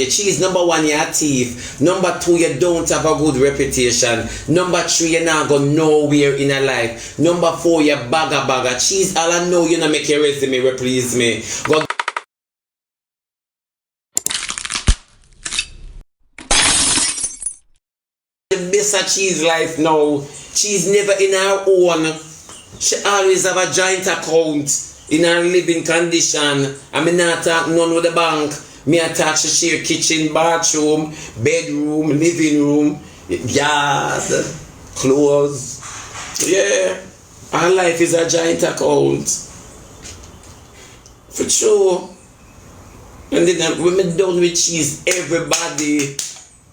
Cheese, number one, you're a thief. Number two, you don't have a good reputation. Number three, you're not going nowhere in a life. Number four, you're bagger. Cheese, all I know, you not make your resume replease me. Go the best of Cheese life now. Cheese never in her own. She always have a joint account in her living condition. I mean, not talk none with the bank. Me attach a share kitchen, bathroom, bedroom, living room, yard, clothes. Yeah, our life is a giant account. For sure. And then when me done with Cheese, everybody,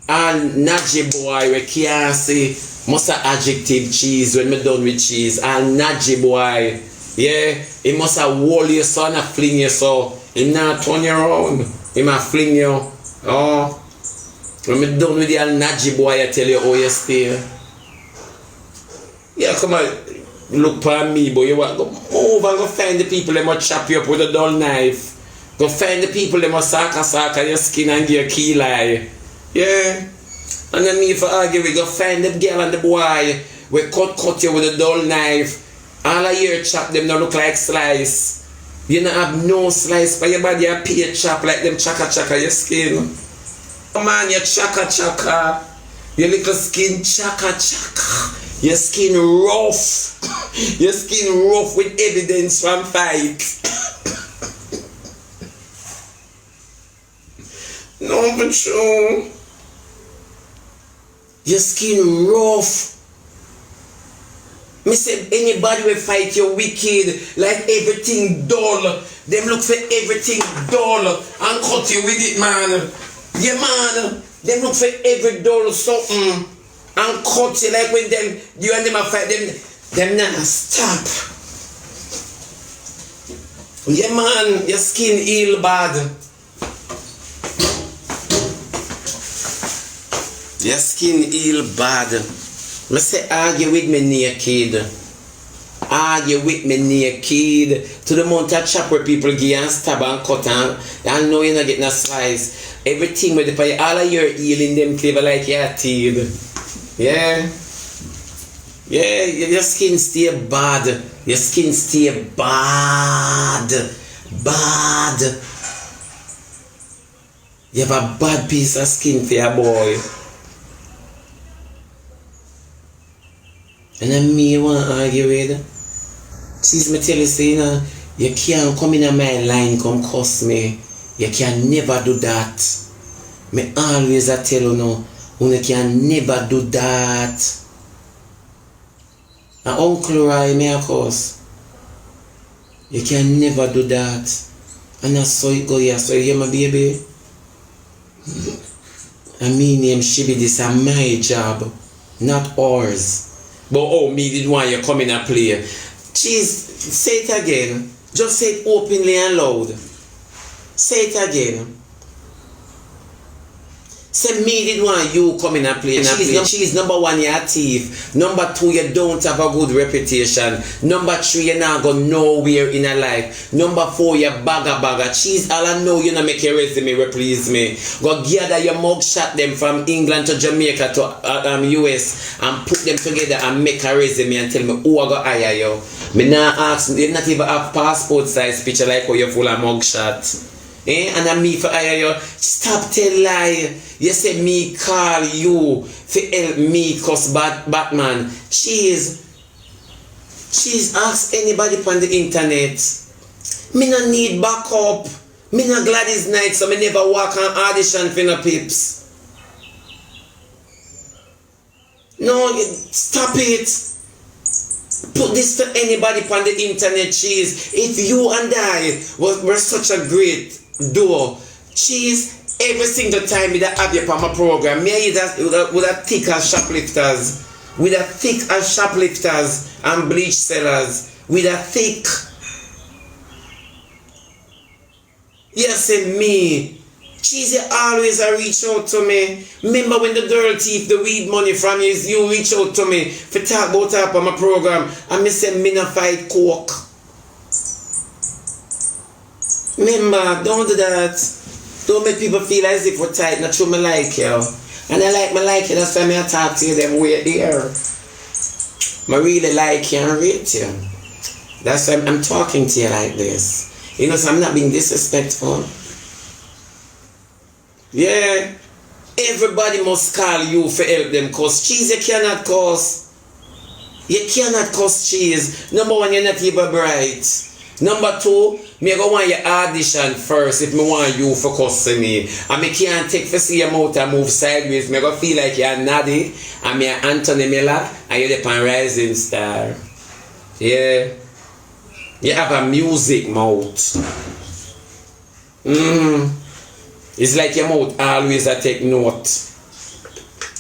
all Naji boy, we can't say, must have adjective Cheese when me done with Cheese. All Naji boy, yeah, he must have wall you so and fling you so. He not turn you around. He might fling you. Oh. When me done with the old Naji boy, I tell you how you stay. Yeah, come on. Look for me, boy. You want to go move and go find the people that must chop you up with a dull knife. Go find the people that must sack your skin and give you a key lie. Yeah. And then me if I argue, we go find the girl and the boy. We cut you with a dull knife. All of your chop them don't look like slice. You don't have no slice for your body, you pay chop like them chaka your skin. Come on, you chaka. Your little skin chaka. Your skin rough. Your skin rough with evidence from fight. No, but true. Your skin rough. Me say anybody will fight you wicked, like everything dull. Them look for everything dull and cut you with it, man. Yeah, man. Them look for every dull something and cut you like when them you and them a fight them not stop. Yeah, man. Your skin ill bad. Your skin ill bad. I say argue with me naked. Argue with me naked. To the amount of chop where people give and stab and cut and know you're not getting a slice. Everything with the pie, all of your healing them clever like your teeth. Yeah. Yeah, your skin stay bad. Your skin stay bad. Bad. You have a bad piece of skin for your boy. And then me want to argue with. Cheese, me tell you, say, you know, you can't come in my line, come cuss me. You can never do that. Me always I tell you no, you can never do that. And Uncle Roy, me of course. You can never do that. And that's so it go here, so you hear my baby? And me name Shebada, this is my job, not ours. But oh, me did want you come in and play. Cheese, say it again. Just say it openly and loud. Say it again. Say me did want you come in and play. Cheese, number one, you're a thief. Number two, you don't have a good reputation. Number three, you're not going nowhere in a life. Number four, you're bagger. Cheese, all I know, you not make your resume replease me. Go gather your mugshot them from England to Jamaica to US and put them together and make a resume and tell me who I go hire you. Me not ask, you not even have passport size picture like how you're full of mugshot. And I me for hire you. Stop tell lie. You say me call you for help me cause Batman. Cheese ask anybody on the internet. Me no need backup. Me no Gladys Knight, so me never walk on audition for no pips. No, stop it. Put this to anybody on the internet, Cheese. If you and I were such a great duo, Cheese, every single time we have you on my program, me with a thick as shoplifters, with a thick as shoplifters and bleach sellers, with a thick. Yes, and me. Cheese, you always reach out to me. Remember when the girl thief the weed money from you reach out to me for talk about her on my program, and me say me no fight coke. Remember, don't do that. Don't make people feel as if we're tight. Not true, me like you. And I like you. That's why I talk to you them way there. I really like you and rate you. That's why I'm talking to you like this. You know, so I'm not being disrespectful. Yeah. Everybody must call you for help them cause cheese you cannot cause. You cannot cause cheese. Number one, you're not even bright. Number two, me go want your audition first if me want you for cussing me. And me can't take for see your mouth and move sideways. Me go feel like you're Naddy and me Anthony Miller and you're the Rising Star. Yeah. You have a music mouth. It's like your mouth always a take note.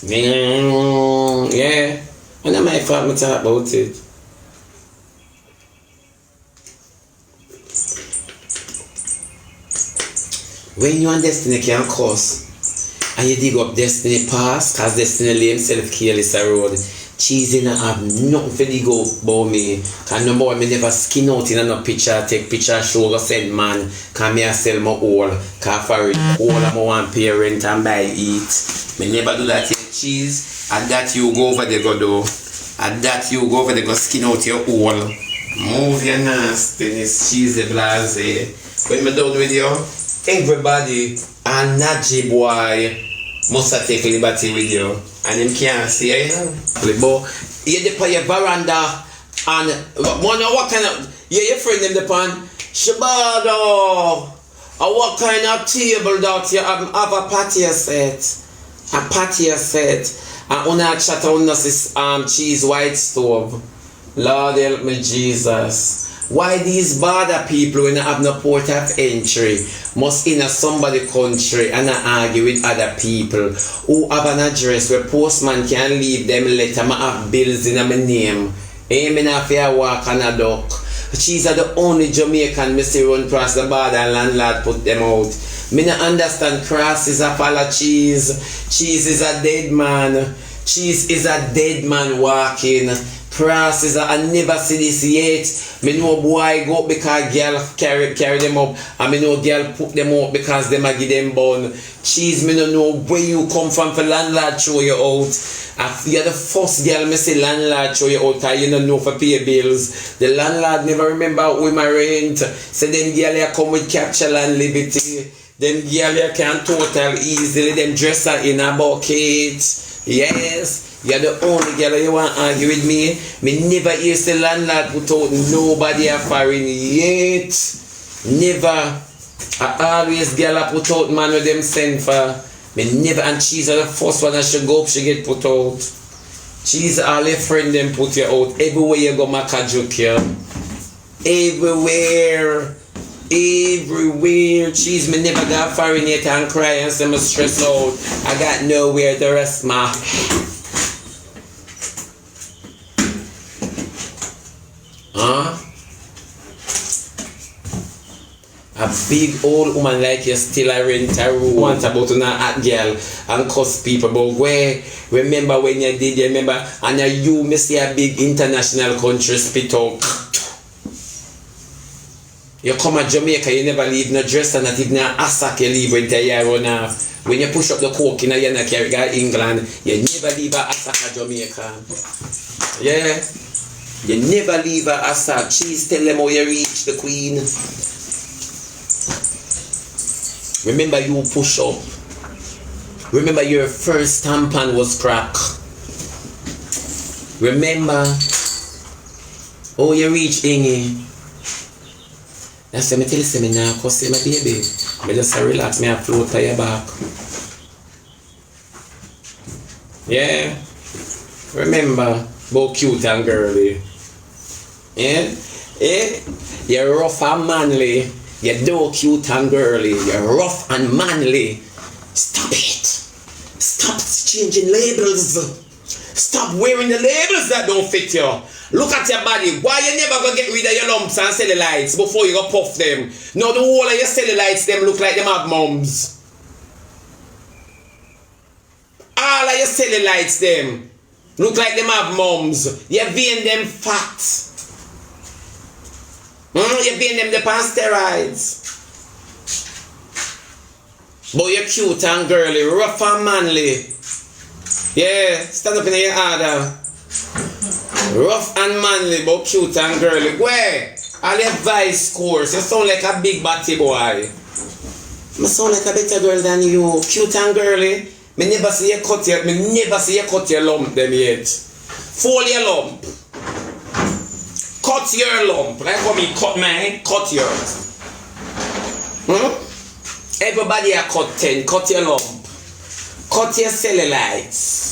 Yeah. And I might fault me talk about it. When you and Destiny can cuss and you dig up Destiny past, cause Destiny lay himself careless a road. Cheese in have nothing for dig up about me. Cause number one, me never skin out in no picture, take picture, show go send man. Cause me I sell my all. Cause for it, all of my one pay rent and buy eat. Me never do that in cheese. And that you go over there go do. And that you go over there go skin out your all. Move your nastiness, cheese the blase. When me done with you, everybody and Naji boy must have take liberty with you. And him can't see you. But you dip on your veranda and what kind of your friend them depend Shebada. What kind of table that you have a patio set? A patio set. And una chat on this cheese white stove. Lord help me Jesus. Why these bother people when they have no port of entry must in a somebody country and argue with other people who have an address where postman can leave them letter, I have bills in my name. Amen if I walk on a duck. She's the only Jamaican me see run across the border and landlord put them out. Me not understand cross is a fall of cheese. Cheese is a dead man. Cheese is a dead man walking. Process I never see this yet. Me know boy go up because girl carry them up. And me know girl put them up because them a give them bun. Cheese me no know where you come from for landlord show you out. You're the first girl me say landlord show you out because you don't know for pay bills. The landlord never remember with my rent. So then girl you come with capture land liberty. Then girl you can total easily. Them dress her in a bucket. Yes. You're the only girl you want to argue with me. Me never hear the landlord put out nobody a foreign yet. Never. I always girl a put out man with them send for. Me never, and she's the first one that should go up, she get put out. She's all her friend them put you out. Everywhere you go, Maka joke you. Everywhere. Everywhere. Cheese me never got foreign yet and cry and say me stress out. I got nowhere to rest my. A big old woman like you still a rent a room. Want about to not at girl and cuss people. But where remember when you did, you remember, and you me see a big international country spit out. You come to Jamaica, you never leave no dress and not even a assack you leave when you run off. When you push up the coke in a yana carry England, you never leave a assack at Jamaica. Yeah. You never leave a assack. Cheese tell them how you reach the queen. Remember you push up. Remember your first tampon was crack. Remember how you reach Ingy. That's why I tell you, me now cause my baby. I just relax, me and float to your back. Yeah. Remember about cute and girly. Yeah? Yeah? You're rough and manly. You're do cute and girly. You're rough and manly. Stop it. Stop changing labels. Stop wearing the labels that don't fit you. Look at your body. Why you never gonna get rid of your lumps and cellulites before you go puff them? Now the whole of your cellulites them look like them have mums. All of your cellulites them look like them have mums. You vein them fat. You vein them the steroids. But you're cute and girly, rough and manly. Yeah, stand up in your order. Rough and manly, but cute and girly. Where? All your vice course. You sound like a big batty boy. I sound like a better girl than you. Cute and girly. Me never see you cut your lump them yet. Fold your lump. Cut your lump. Like how me cut mine, cut yours. Everybody a cut 10. Cut your lump. Cut your cellulites.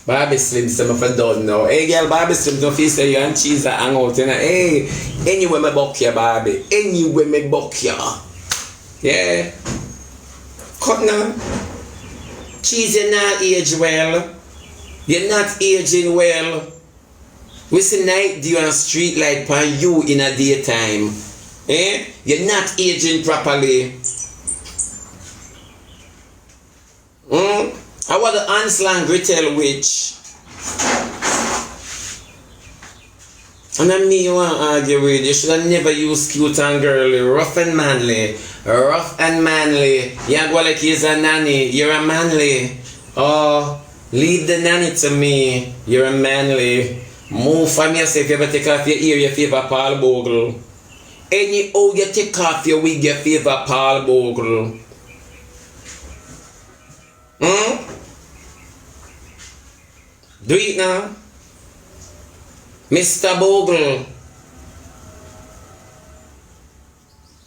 Barbie Slim say me for done now. Hey girl, Barbie Slim don't feel say you and cheese a hang out, you know. Hey, anywhere me buck you, Barbie. Anywhere me buck you. Yeah. Cut now. Cheese, you're not age well. You're not aging well. We see night dew and street light for you in a daytime. Eh? You're not aging properly. I want the Ansel and Gretel witch. And then me you want to argue with. You should have never used cute and girly. Rough and manly. Rough and manly. You go like you're a nanny. You're a manly. Oh, leave the nanny to me. You're a manly. Move from yourself. If you ever take off your ear, you favor Paul Bogle. Any how you take off your wig, you favor Paul Bogle. Do it now. Mr. Bogle.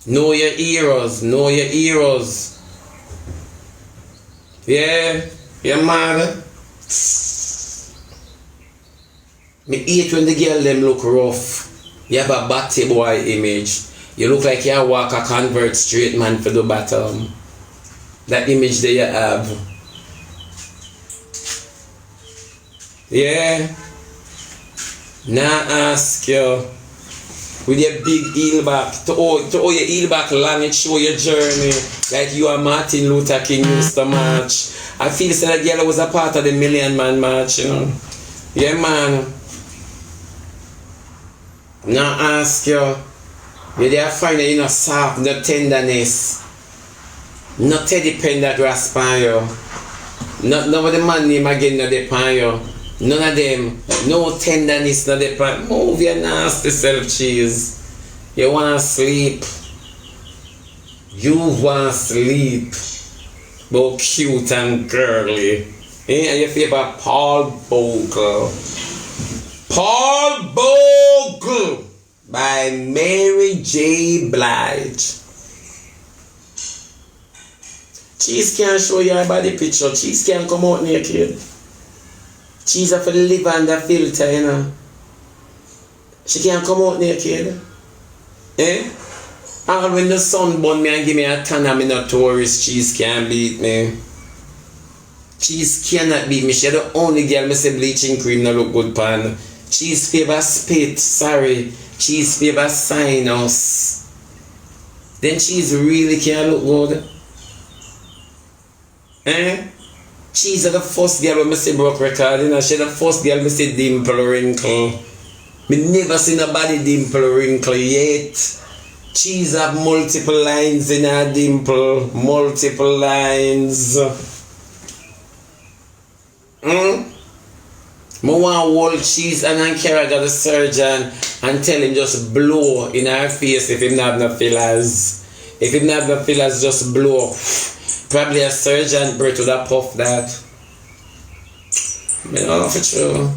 Know your heroes. Know your heroes. Yeah. Yeah, man. Me hate when the girl them look rough. You have a batty boy image. You look like you walk a convert straight man for the bottom. That image that you have. Yeah. Now ask you with your big heel back to hold your heel back long and show your journey like you and Martin Luther King used to march. I feel like that girl was a part of the Million Man March, you know. Yeah, man. Now ask you there find you no soft, no tenderness, no teddy pen that grasp on you. None of the man name again no depend you. None of them. No tenderness no depend. Move your nasty self, cheese. You wanna sleep. You wanna sleep. But cute and girly. And you favor Paul Bogle. Paul Bogle by Mary J. Blige. Cheese can't show your body picture. Cheese can't come out naked. Cheese have to live under filter, you know. She can't come out naked. Eh? And when the sun burn me and give me a tan, I'm not tourist. Cheese can't beat me. Cheese cannot beat me. She's the only girl me say bleaching cream no look good pan. Cheese favor spit, sorry. Cheese favor sinus. Then cheese really can't look good. Eh? Cheese is the first girl when I see broke record, you know. She's the first girl when I see dimple wrinkle. Me never seen nobody dimple wrinkle yet. Cheese have multiple lines in her dimple. Multiple lines. I want to hold cheese and then carry to the surgeon and tell him just blow in her face if he not have no fillers. If he not have no fillers, just blow. Probably a surgeon breath would have puffed that. I don't know for true.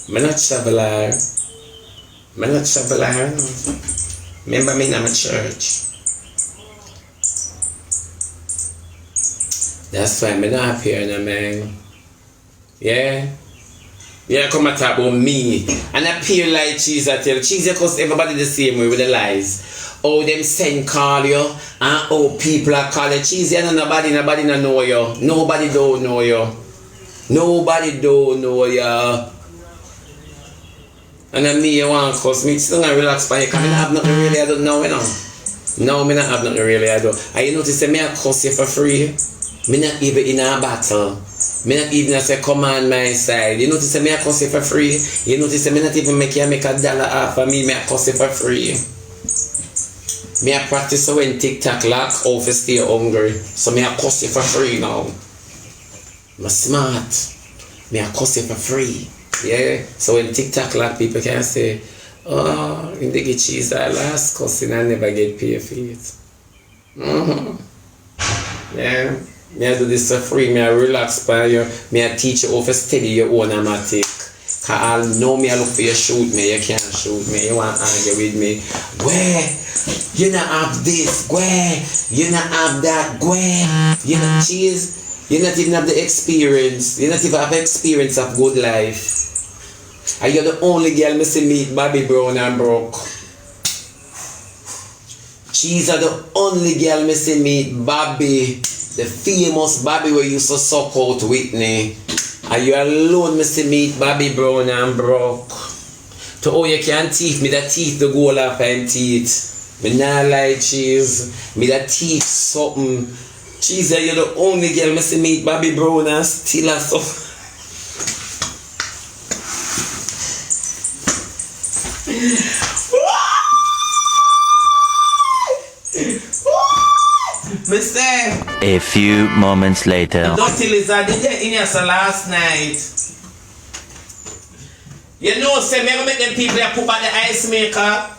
I'm not traveler. I'm not traveler. Remember me in my church. That's why I'm not here now, man. Yeah? Yeah, come and talk about me. And appear like cheese, I tell. Cheese, because everybody the same way with the lies. Oh, them send call you. And oh, people are calling cheese. You know, nobody don't know you. Nobody don't know you. Nobody don't know you. And then me, you want to cuss me. Still not relax by you. Because I have nothing really I don't know, you know. No, I don't have nothing really I do. And you notice that me I cuss you for free. Me not even in a battle. Me not even say come on my side. You notice that me I cuss you for free. You notice that me not even make $1 off of me. Me I cuss you for free. Me I practice when TikTok lock off to stay hungry. So me I cuss you for free now. I'm smart. Me I cuss you for free. Yeah. So when TikTok lock, people can say, oh, in the get cheese that last cussing I never get paid for it. Yeah. Me I do this for free. Me I relax by you. Me I teach you how to steady your own amatic. Cause I know me I look for you shoot me. You can't shoot me. You want to argue with me. Where? You not have this. Where? You not have that. Where? You not cheese. You not even have the experience. You not even have experience of good life. And you're the only girl me see meet Bobby Brown and broke. She's the only girl me see meet Bobby. The famous Bobby where used to suck out Whitney. And you alone me see meet Bobby Brown and broke. To oh you can't teeth me that teeth the goal of and teeth. Me not like cheese. Me that teeth something. Cheese you're the only girl me see meet Bobby Brown and still a so. A few moments later. Dirty lizard did you in here last night? You know, say me make them people that poop at the ice maker.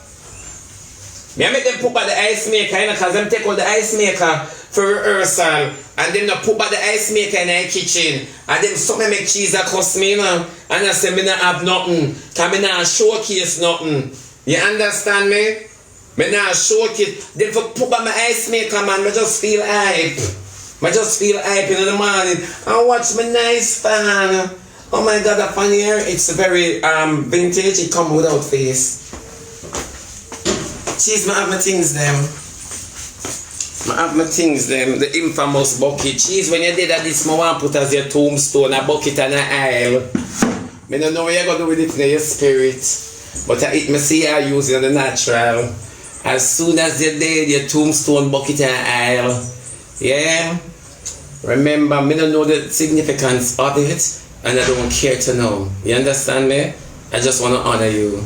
Me make them poop at the ice maker, you know, cause them take out the ice maker for rehearsal, and them not poop at the ice maker in the kitchen, and them some make cheese that cost me, you know, and I say me not have nothing, cause me not showcase nothing. You understand me? Me not showcase. Them for poop at my ice maker, man. Me just feel hype. Me just feel hype in the morning. I watch my nice fan. Oh my God, that fan here, it's very vintage. It come without face. Cheese, me have my things them. I have my things them. The infamous bucket. Cheese, when you did that, this I want to put as your tombstone, a bucket and an aisle. Me don't know what you're going to do with it in your spirit. But me see I use it in the natural. As soon as you're dead, your tombstone, bucket and aisle. Yeah? Remember, me don't know the significance of it, and I don't care to know. You understand me? I just want to honor you.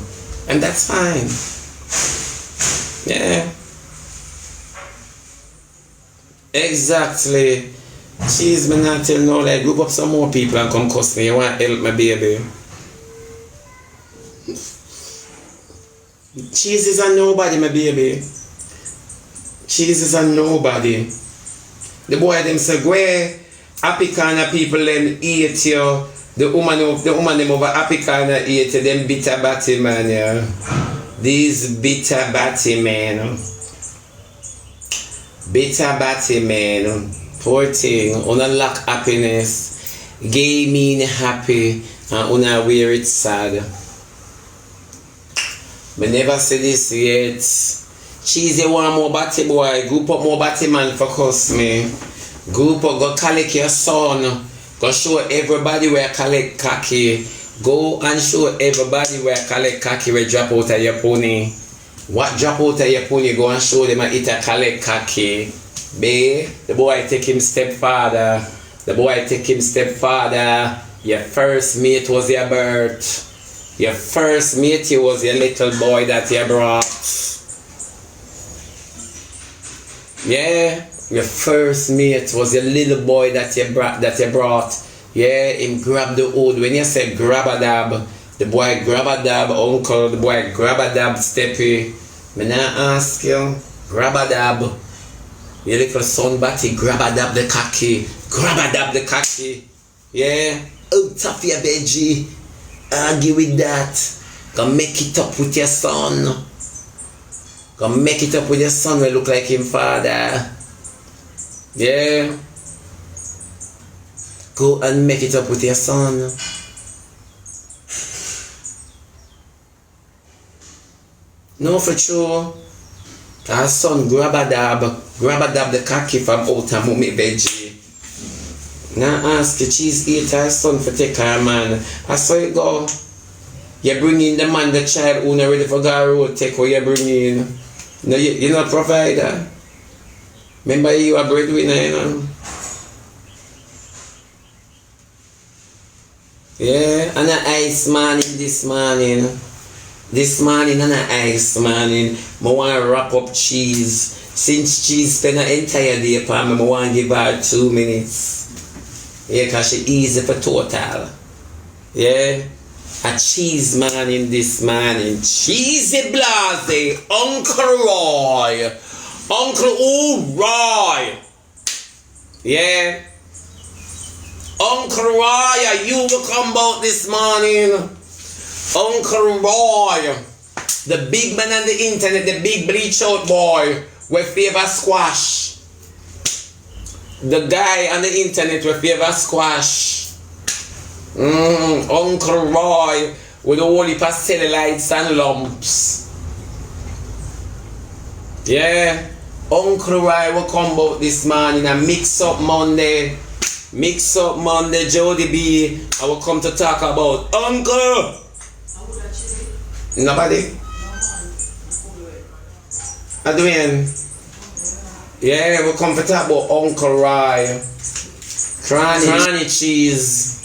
And that's fine. Yeah. Exactly. Cheese, me not tell no like group up some more people and come cuss me. You want to help my baby. Cheese is a nobody, my baby. Cheese is a nobody. The boy them say, where Afrikaner people them eat you. The woman them over Afrikaner eat you. Them bitter batty man, yeah. These bitter batty men. Bitter batty men. Poor thing. Una lack happiness. Gay mean happy. And una wear it sad. Me never say this yet. Cheesy one more batty boy. Group up more batty man for cuss me. Group up, go collect your son. Go show everybody where collect khaki. Go and show everybody where collect khaki where drop out of your pony. What drop out of your pony? Go and show them it a collect khaki. Babe, the boy take him stepfather. The boy take him stepfather. Your first mate was your birth. Your first mate was your little boy that you brought. Yeah, your first mate was your little boy that you brought. Yeah, him grab the old. When you say grab a dab, the boy grab a dab, uncle, the boy grab a dab, steppy. Me not ask you, grab a dab. Your little son batty, grab a dab the khaki. Grab a dab the khaki. Yeah, out of your veggie. Argue with that. Go make it up with your son. Go make it up with your son will look like him father. Yeah. Go and make it up with your son. No, for sure. Our son grab a dab the khaki from out of mummy veggie. Now ask your cheese eater son for take her man. I saw it go. You bring in the man, the child who not ready for go road, take what you bring in. No, you're not provider. Remember you are breadwinner, you know. Yeah, and an ice man in this morning. This morning and ice morning, I want to wrap up cheese. Since cheese spend an entire day upon me, I want to give her 2 minutes. Yeah, because she easy for total. Yeah? A cheese morning this morning. Cheesy blase. Uncle Roy. Uncle Roy. Yeah? Uncle Roy, you will come out this morning. Uncle Roy. The big man on the internet, the big bleach out boy. We favor squash. The guy on the internet we favor squash. Uncle Roy with all the cellulites and lumps. Yeah. Uncle Roy will come out this morning and mix up Monday. Mix up Monday, Jody B. I will come to talk about Uncle. Nobody? I doing? Yeah, we'll come to talk about Uncle Roy. Cranny cheese.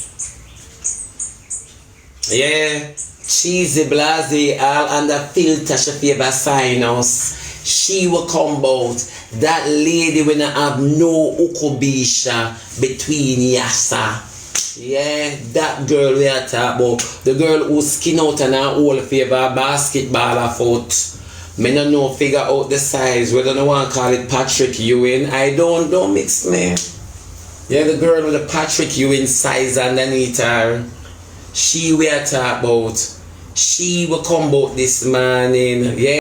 Yeah. Cheesy blase all under filter she favor sign us. She will come out. That lady will not have no ukobisha between yasa. Yeah, that girl we are talking about. The girl who skin out and her whole favor basketball foot. Me no know figure out the size. We don't want to call it Patrick Ewing. I don't mix me. Yeah, the girl with the Patrick Ewing size underneath her. She we are talking about. She will come out this morning. Yeah.